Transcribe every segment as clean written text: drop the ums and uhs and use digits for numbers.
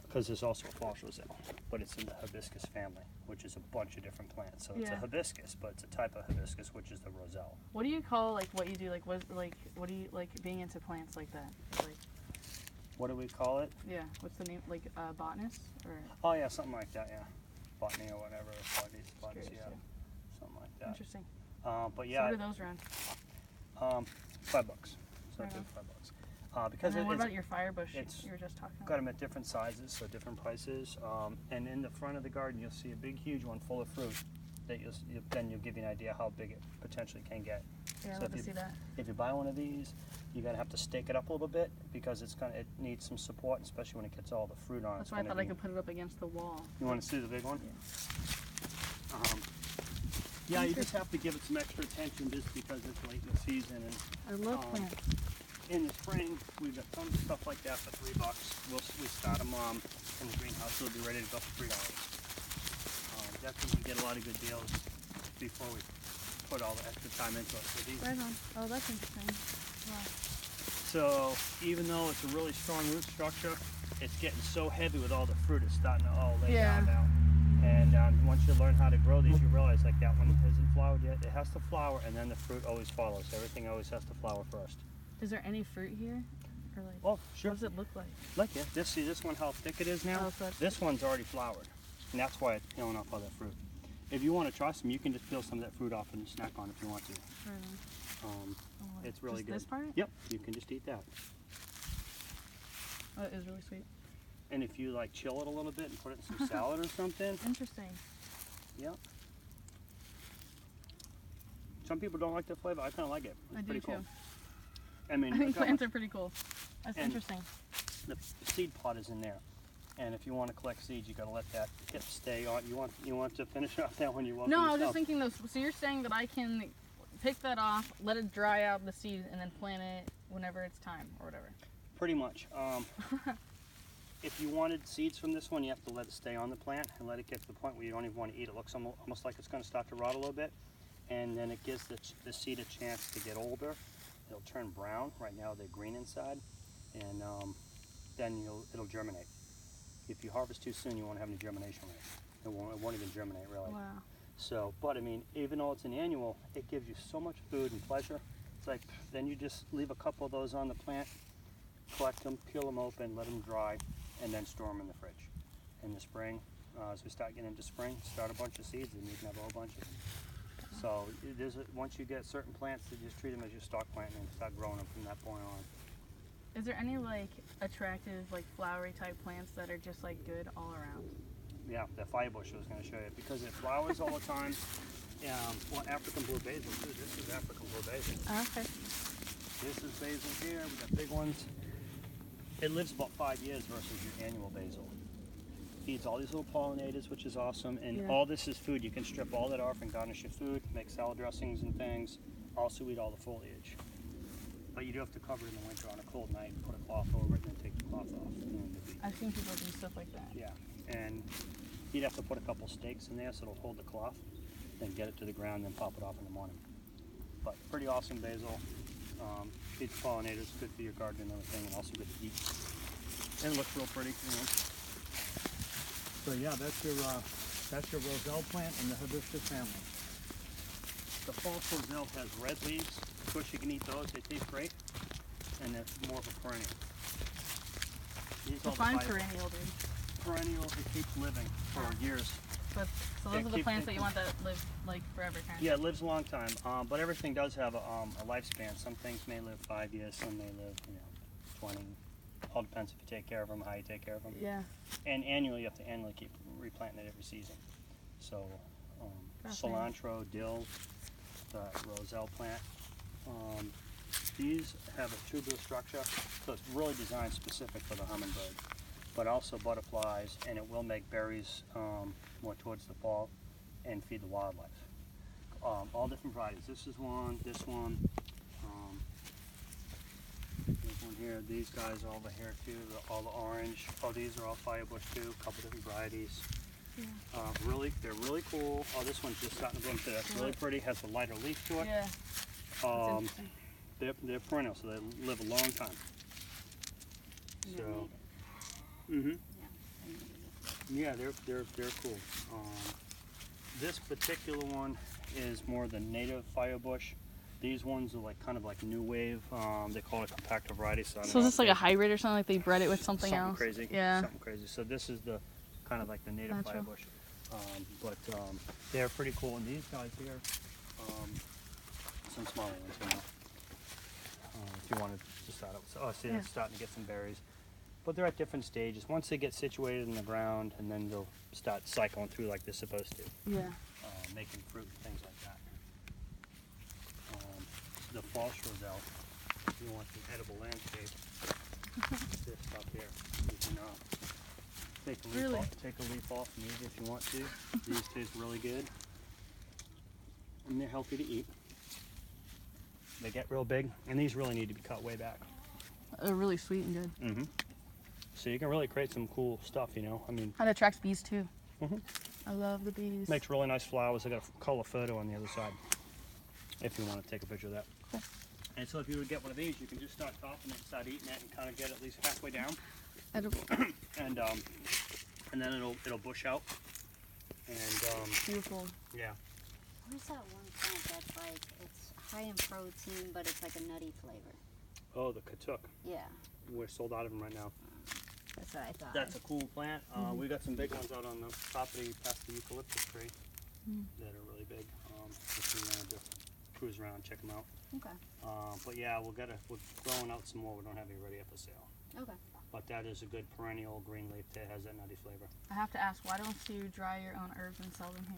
because there's also a false roselle, but it's in the hibiscus family, which is a bunch of different plants. So it's a hibiscus, but it's a type of hibiscus, which is the roselle. What do you call like what you do? Like what do you like being into plants like that? Like What do we call it? yeah, what's the name? Like botanist or? Oh yeah, something like that. Yeah, botany or whatever. Botany, yeah, something like that. Interesting. But yeah. So what do those run? $5. So Right it's on. $5. Because and then what about your firebush you were just talking about? Got them at different sizes, so different prices. And in the front of the garden, you'll see a big, huge one full of fruit. That then you'll give you an idea how big it potentially can get. Yeah, so I'd love to see that. If you buy one of these, you're gonna have to stake it up a little bit because it needs some support, especially when it gets all the fruit on it. That's why I thought I could put it up against the wall. You want to see the big one? Yeah. Yeah, you just have to give it some extra attention just because it's late in the season. And I love plants. in the spring, we've got tons of stuff like that for $3. We start them in the greenhouse. They'll be ready to go for $3. Definitely get a lot of good deals before we put all the extra time into it. So Right on. Oh, that's interesting. Wow. So even though it's a really strong root structure, it's getting so heavy with all the fruit. It's starting to all lay down now. And once you learn how to grow these, you realize like that one hasn't flowered yet. It has to flower, and then the fruit always follows. Everything always has to flower first. Is there any fruit here? Or like, oh, sure. What does it look like? Look, yeah. See this one, how thick it is now? Oh, so this one's already flowered, and that's why it's peeling off all that fruit. If you want to try some, you can just peel some of that fruit off and snack on if you want to. It's really just good. This part? Yep, you can just eat that. Oh, it is really sweet. And if you like chill it a little bit and put it in some salad or something. Interesting. Yep. Some people don't like the flavor. I kind of like it. It's pretty cool. Too. I mean, I think plants are pretty cool. That's interesting. The seed pot is in there. And if you want to collect seeds, you got to let that tip stay on. You want to finish off that one? You want? No, I was just thinking those. So you're saying that I can pick that off, let it dry out the seed, and then plant it whenever it's time or whatever. Pretty much. If you wanted seeds from this one, you have to let it stay on the plant and let it get to the point where you don't even want to eat it. It looks almost like it's going to start to rot a little bit, and then it gives the seed a chance to get older. It'll turn brown. Right now they're green inside, and then it'll germinate. If you harvest too soon, you won't have any germination rate. It won't even germinate really. Wow. So, but I mean, even though it's an annual, it gives you so much food and pleasure. It's like, then you just leave a couple of those on the plant, collect them, peel them open, let them dry, and then store them in the fridge. In the spring, as we start getting into spring, start a bunch of seeds and you can have a whole bunch of them. So once you get certain plants, you just treat them as your stock plant and start growing them from that point on. Is there any like attractive, like flowery type plants that are just like good all around? Yeah, that firebush I was going to show you because it flowers all the time. Well, African blue basil too. This is African blue basil. Oh, okay. This is basil here. We got big ones. It lives about 5 years versus your annual basil. Feeds all these little pollinators, which is awesome. And all this is food. You can strip all that off and garnish your food, make salad dressings and things. Also eat all the foliage. But you do have to cover it in the winter on a cold night, put a cloth over it, and then take the cloth off. I've seen people do stuff like that. Yeah, and you'd have to put a couple stakes in there so it'll hold the cloth, then get it to the ground, then pop it off in the morning. But pretty awesome basil. Feeds pollinators, good for your garden and everything, and also good to eat. And it looks real pretty, you know. So yeah, that's your roselle plant in the hibiscus family. The false roselle has red leaves. Of course, you can eat those; they taste great, and it's more of a perennial. So fine perennial, dude. Perennial, it keeps living for years. So those are the plants that you want that live like forever, kind of. Yeah, it lives a long time, but everything does have a lifespan. Some things may live 5 years, some may live 20. All depends if you take care of them, how you take care of them. Yeah. And annually, you have to annually keep replanting it every season. So cilantro, dill, the roselle plant. These have a tubular structure, so it's really designed specific for the hummingbird, but also butterflies, and it will make berries more towards the fall and feed the wildlife. All different varieties. This is one, this one here. These guys over here too, all the orange. Oh, these are all firebush too, a couple different varieties. Yeah. They're really cool. Oh, this one's just starting to bloom too. That's really pretty. Has a lighter leaf to it. Yeah. They're perennial, so they live a long time. So, Mm-hmm. Yeah. Yeah, they're cool. This particular one is more the native firebush. These ones are like kind of like new wave. They call it compactor variety. So, I don't So is know this if like they- a hybrid or something? Like they bred it with something else? crazy? Yeah. Something crazy. So this is the kind of like the native Natural. firebush. But they're pretty cool. And these guys here, some smaller ones, you know. If you wanted to start out, oh, see, Yeah. they're starting to get some berries. But they're at different stages. Once they get situated in the ground, and then they'll start cycling through like they're supposed to, Yeah. making fruit and things like that. The false roselle, if you want the edible landscape, this stuff here, you can take a leaf Really? take a leaf off and use it if you want to. These taste really good, and they're healthy to eat. They get real big, and these really need to be cut way back. They're really sweet and good. Mm-hmm. So you can really create some cool stuff, you know. I mean, And it attracts bees too. Mhm. I love the bees. makes really nice flowers. I got a color photo on the other side, if you want to take a picture of that. Okay. And so if you would get one of these, you can just start topping it, start eating it, and kind of get at least halfway down, Edible. and then it'll bush out, and Beautiful. yeah. Where's that one plant that's like, it's high in protein, but it's like a nutty flavor? Oh, the katuk. Yeah, We're sold out of them right now. that's what I thought. That's a cool plant. We got some big ones out on the property past the eucalyptus tree that are really big. If you wanted to cruise around, check them out. Okay, But yeah, we're growing out some more. We don't have any ready up for sale. okay. But that is a good perennial green leaf that has that nutty flavor. I have to ask, why don't you dry your own herbs and sell them here?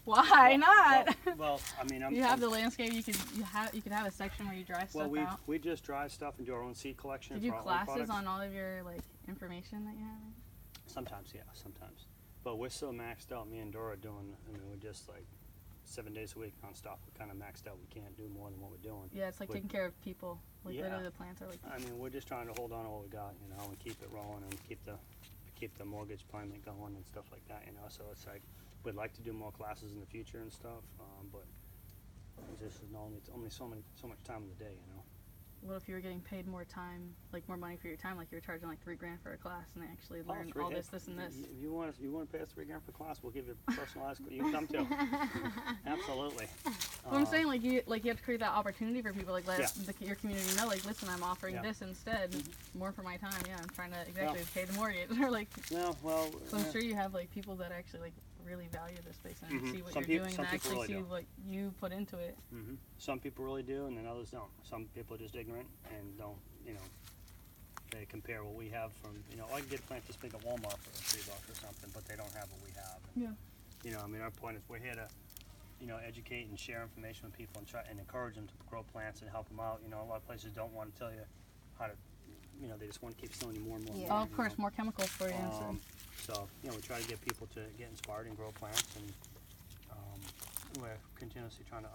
Why not? Well, I mean, you have the landscape. You could have a section where you dry stuff well, out. we just dry stuff and do our own seed collection. Did you for our own classes products. on all of your like information that you have? Sometimes, yeah, sometimes. But we're so maxed out. Me and Dora doing. I mean, we're just like 7 days a week nonstop. We're kind of maxed out. We can't do more than what we're doing. Yeah, it's like But- taking care of people. Like Yeah. literally, the plants are like. I mean, we're just trying to hold on to what we got, you know, and keep it rolling and keep the mortgage payment going and stuff like that, you know. So it's like we'd like to do more classes in the future and stuff, but it's only so much time in the day, you know. What if you were getting paid more time, like more money for your time, like you were charging like $3,000 for a class, and they actually learned all this, this, and this? If you want to pay us $3,000 for class, we'll give you a personalized. You can come too. Absolutely. Well, I'm saying like you have to create that opportunity for people, like let Yeah. your community know, like listen, I'm offering Yeah. this instead, more for my time. Yeah, I'm trying to pay the mortgage or like. No, well. So I'm sure you have like people that actually like really value this space and Mhm. see what Some you're people- doing some and people actually really see do. what you put into it. Some people really do, and then others don't. Some people are just ignorant and don't, you know. They compare what we have from, you know, I can get plants this big at Walmart for $3 or something, but they don't have what we have. And, Yeah. you know, I mean, our point is we're here to, you know, educate and share information with people and try and encourage them to grow plants and help them out. You know, a lot of places don't want to tell you how to, you know, they just want to keep selling you more and more. And Yeah. Oh, more, of you course, know. more chemicals for you. So, you know, we try to get people to get inspired and grow plants, and we're continuously trying to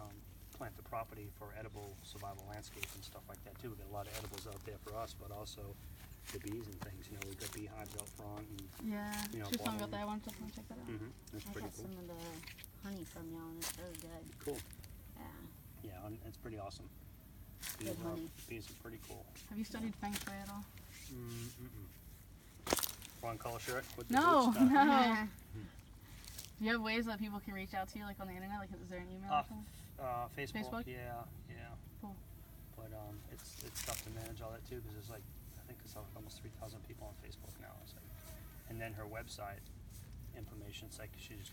plant the property for edible survival landscape and stuff like that too. We've got a lot of edibles out there for us, but also the bees and things. You know, we've got beehives out front. And, Yeah. You know, She was telling me about bottling. that. I want to definitely check that out. It's I pretty got cool. some of the honey from y'all, and it's very good. Cool. Yeah, Yeah, and it's pretty awesome. Good honey. Bees are pretty cool. Have you studied Feng Shui at all? Wrong color shirt with the No, boots? no. Do you have ways that people can reach out to you, like on the internet? Like, is there an email or something? Facebook. Facebook? Yeah. Cool. But it's tough to manage all that too, because there's like I think it's almost 3,000 people on Facebook now. It's like, and then her website information. It's like she's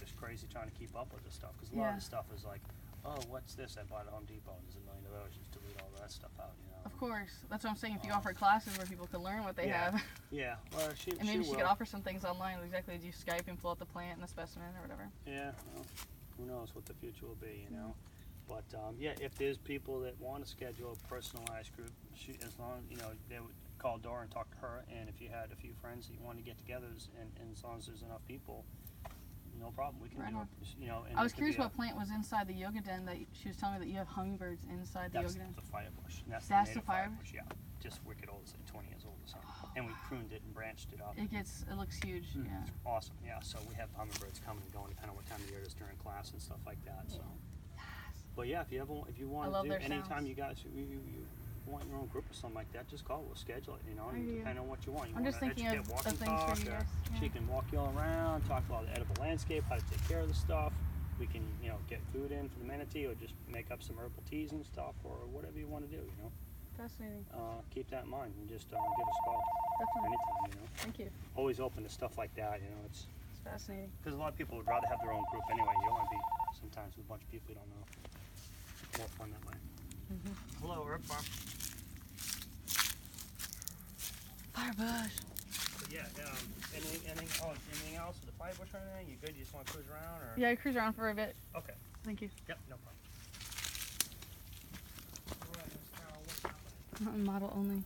just crazy trying to keep up with this stuff, because a lot of the stuff is like, oh, what's this? I bought at Home Depot. And there's $1 million. Just delete all that stuff out, you know. Of course. That's what I'm saying. If you offer classes where people can learn what they Yeah. have, Yeah. Well, she and maybe she will. could offer some things online. Exactly, as you Skype and pull out the plant and the specimen or whatever. Yeah, well, who knows what the future will be, you know. But yeah, if there's people that want to schedule a personalized group, as long you know, they would call Dora and talk to her. And if you had a few friends that you wanted to get together, and as long as there's enough people, no problem. We can Right do on. it. You know, and I was it could curious be a- what plant was inside the yoga den. That she was telling me that you have hummingbirds inside the That's yoga den. the firebush. And that's That's the the native firebush? Yeah, just wicked old. It's like 20 years old or something. And we pruned it and branched it up. It looks huge. Yeah. It's awesome. Yeah. So we have hummingbirds coming and going depending on what time of year it is during class and stuff like that. So. But yeah, if you want love to do their anytime sounds. you guys you want your own group or something like that, just call. We'll schedule it. You know, I and hear you. depending on what you want. You I'm want just to thinking educate of walking things for talk, you or guys. she Yeah. can walk you all around, talk about the edible landscape, how to take care of the stuff. We can, you know, get food in for the manatee, or just make up some herbal teas and stuff, or whatever you want to do. You know, Fascinating. keep that in mind and just give us a call Definitely. anytime. You know, Thank you. always open to stuff like that. You know, it's It's fascinating. because a lot of people would rather have their own group anyway. You don't want to be sometimes with a bunch of people you don't know. More fun that way. Hello, Herb Farm. Firebush. But yeah, anything else with the firebush or anything? You good? You just want to cruise around, or? Yeah, I cruise around for a bit. Okay. Thank you. Yep, no problem. All right, Miss Carol, what's happening? Model only.